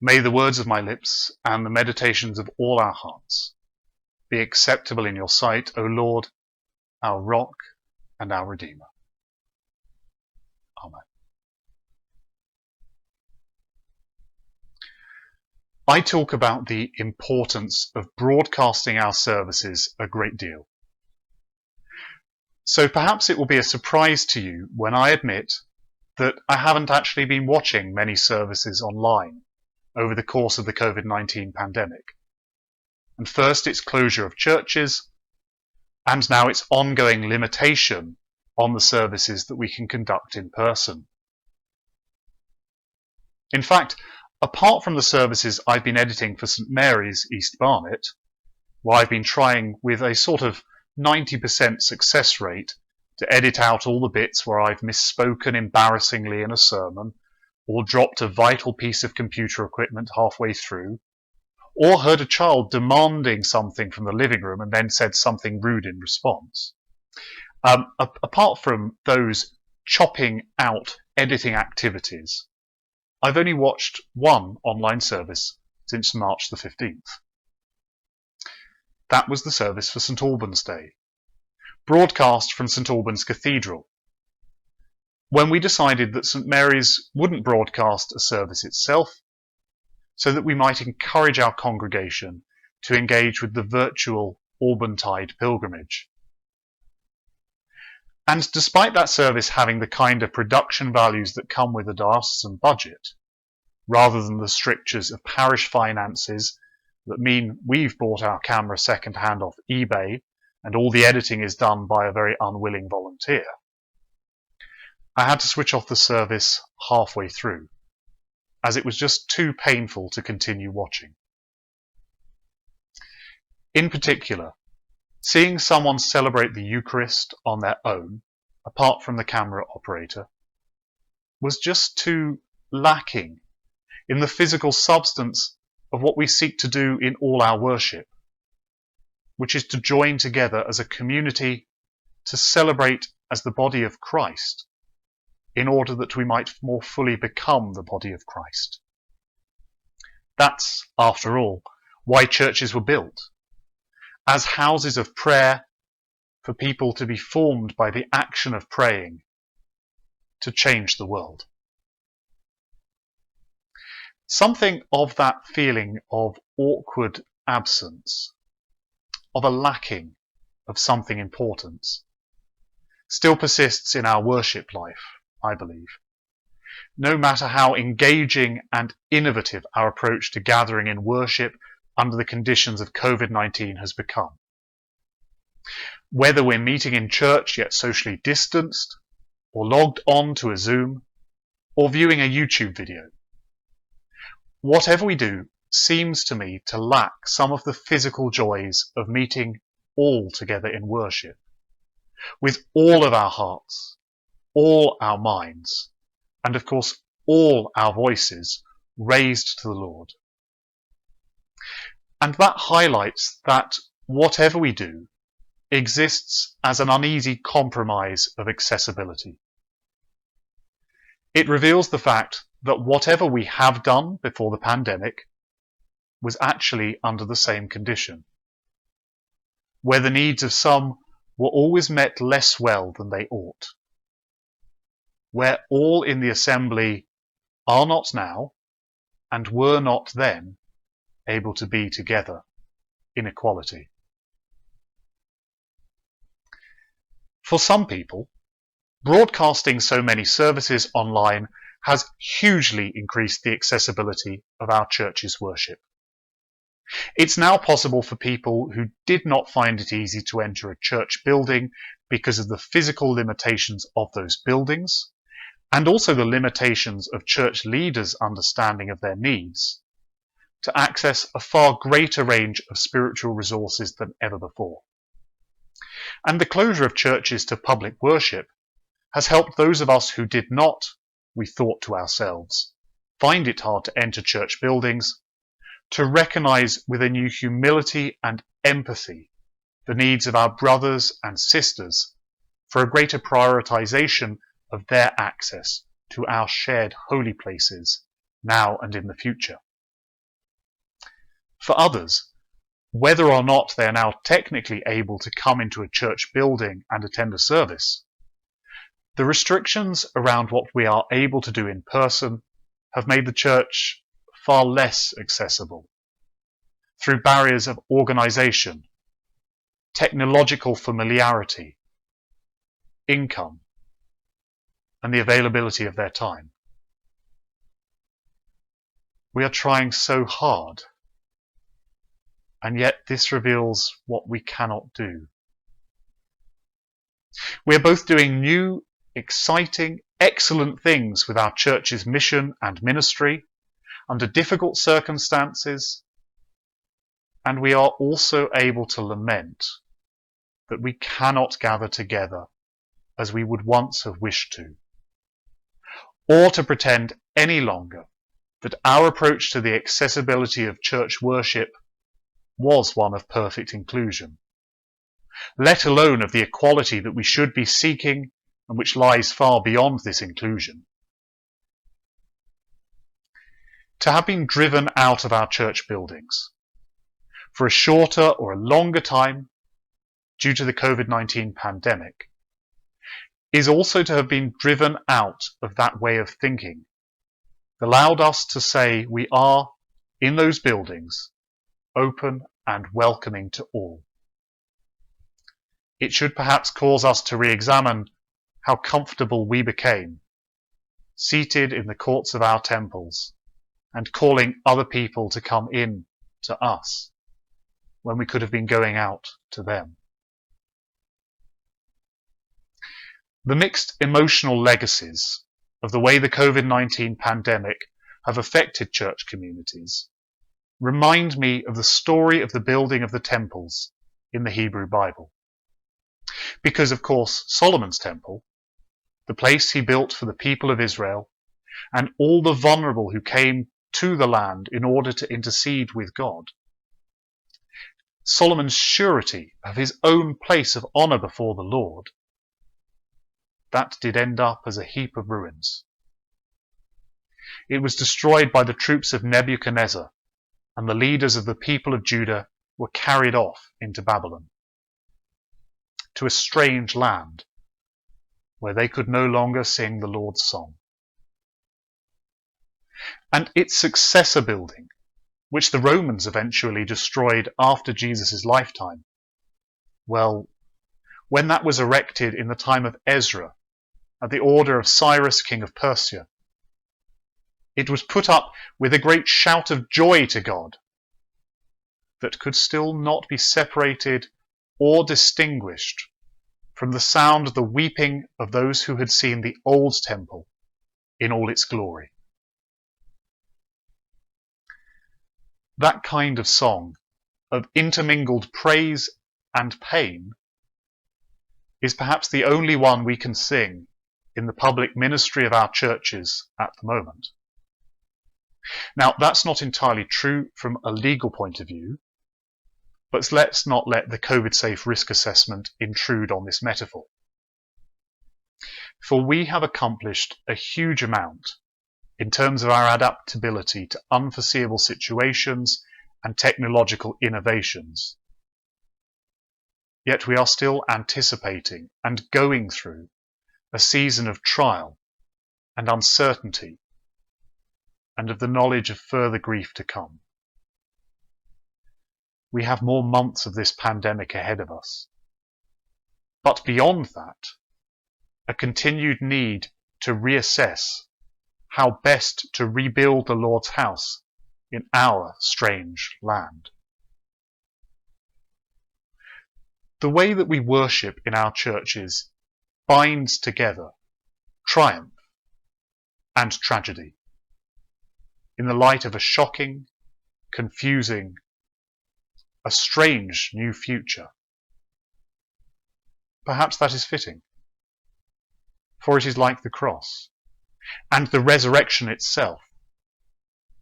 May the words of my lips and the meditations of all our hearts be acceptable in your sight, O Lord, our rock and our Redeemer. Amen. I talk about the importance of broadcasting our services a great deal. So perhaps it will be a surprise to you when I admit that I haven't actually been watching many services online over the course of the COVID-19 pandemic. And first its closure of churches, and now its ongoing limitation on the services that we can conduct in person. In fact, apart from the services I've been editing for St Mary's, East Barnet, where I've been trying with a sort of 90% success rate to edit out all the bits where I've misspoken embarrassingly in a sermon, or dropped a vital piece of computer equipment halfway through, or heard a child demanding something from the living room and then said something rude in response. Apart from those chopping out editing activities, I've only watched one online service since March the 15th. That was the service for St Albans Day, broadcast from St Albans Cathedral, when we decided that St Mary's wouldn't broadcast a service itself, so that we might encourage our congregation to engage with the virtual Albantide pilgrimage. And despite that service having the kind of production values that come with a diocesan budget, rather than the strictures of parish finances that mean we've bought our camera second-hand off eBay and all the editing is done by a very unwilling volunteer, I had to switch off the service halfway through, as it was just too painful to continue watching. In particular, seeing someone celebrate the Eucharist on their own, apart from the camera operator, was just too lacking in the physical substance of what we seek to do in all our worship, which is to join together as a community to celebrate as the body of Christ, in order that we might more fully become the body of Christ. That's, after all, why churches were built, as houses of prayer for people to be formed by the action of praying to change the world. Something of that feeling of awkward absence, of a lacking of something important, still persists in our worship life, I believe, no matter how engaging and innovative our approach to gathering in worship under the conditions of COVID-19 has become. Whether we're meeting in church yet socially distanced, or logged on to a Zoom, or viewing a YouTube video, whatever we do seems to me to lack some of the physical joys of meeting all together in worship, with all of our hearts, all our minds, and of course all our voices raised to the Lord. And that highlights that whatever we do exists as an uneasy compromise of accessibility. It reveals the fact that whatever we have done before the pandemic was actually under the same condition, where the needs of some were always met less well than they ought, where all in the assembly are not now, and were not then, able to be together in equality. For some people, broadcasting so many services online has hugely increased the accessibility of our church's worship. It's now possible for people who did not find it easy to enter a church building because of the physical limitations of those buildings, and also the limitations of church leaders' understanding of their needs, to access a far greater range of spiritual resources than ever before. And the closure of churches to public worship has helped those of us who did not, we thought to ourselves, find it hard to enter church buildings, to recognize with a new humility and empathy the needs of our brothers and sisters for a greater prioritization of their access to our shared holy places now and in the future. For others, whether or not they are now technically able to come into a church building and attend a service, the restrictions around what we are able to do in person have made the church far less accessible through barriers of organisation, technological familiarity, income, and the availability of their time. We are trying so hard, and yet this reveals what we cannot do. We are both doing new, exciting, excellent things with our church's mission and ministry under difficult circumstances, and we are also able to lament that we cannot gather together as we would once have wished to, or to pretend any longer that our approach to the accessibility of church worship was one of perfect inclusion, let alone of the equality that we should be seeking and which lies far beyond this inclusion. To have been driven out of our church buildings for a shorter or a longer time due to the COVID-19 pandemic is also to have been driven out of that way of thinking that allowed us to say we are, in those buildings, open and welcoming to all. It should perhaps cause us to re-examine how comfortable we became, seated in the courts of our temples and calling other people to come in to us when we could have been going out to them. The mixed emotional legacies of the way the COVID-19 pandemic have affected church communities remind me of the story of the building of the temples in the Hebrew Bible. Because, of course, Solomon's temple, the place he built for the people of Israel, and all the vulnerable who came to the land in order to intercede with God, Solomon's surety of his own place of honour before the Lord, that did end up as a heap of ruins. It was destroyed by the troops of Nebuchadnezzar, and the leaders of the people of Judah were carried off into Babylon, to a strange land where they could no longer sing the Lord's song. And its successor building, which the Romans eventually destroyed after Jesus' lifetime, well, when that was erected in the time of Ezra, at the order of Cyrus, king of Persia, it was put up with a great shout of joy to God that could still not be separated or distinguished from the sound of the weeping of those who had seen the old temple in all its glory. That kind of song, of intermingled praise and pain, is perhaps the only one we can sing in the public ministry of our churches at the moment. Now, that's not entirely true from a legal point of view, but let's not let the COVID-safe risk assessment intrude on this metaphor. For we have accomplished a huge amount in terms of our adaptability to unforeseeable situations and technological innovations. Yet we are still anticipating and going through a season of trial and uncertainty and of the knowledge of further grief to come. We have more months of this pandemic ahead of us. But beyond that, a continued need to reassess how best to rebuild the Lord's house in our strange land. The way that we worship in our churches binds together triumph and tragedy in the light of a shocking, confusing, a strange new future. Perhaps that is fitting, for it is like the cross and the resurrection itself,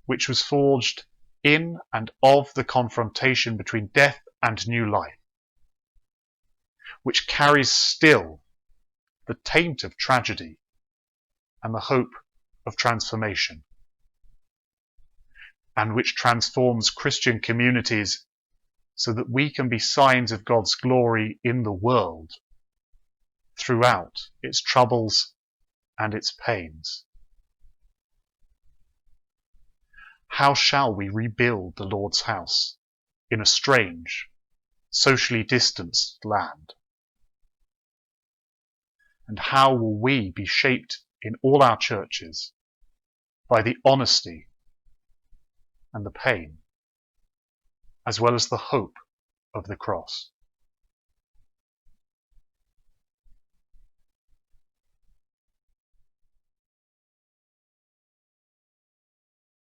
which was forged in and of the confrontation between death and new life, which carries still the taint of tragedy and the hope of transformation. and which transforms Christian communities so that we can be signs of God's glory in the world throughout its troubles and its pains. How shall we rebuild the Lord's house in a strange, socially distanced land? And how will we be shaped in all our churches by the honesty and the pain, as well as the hope of the cross?